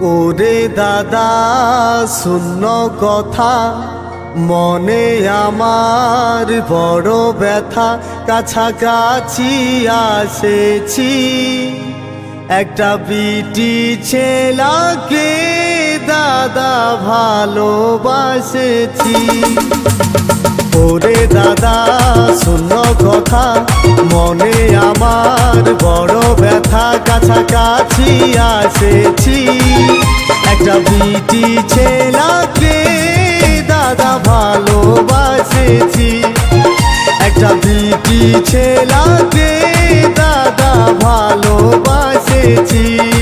ওরে দাদা শূন্য কথা, মনে আমার বড় ব্যথা। কাছাকাছি আসেছি, একটা বিটি ছেলাকে দাদা ভালোবাসেছি। ওরে দাদা শূন্য কথা, মনে আমার বড় ব্যথা। কাছাকাছি আসেছি, একটা বিটি ছেলাকে দাদা ভালোবাসেছি। একটা বিটি ছেলাকে দাদা ভালোবাসেছি।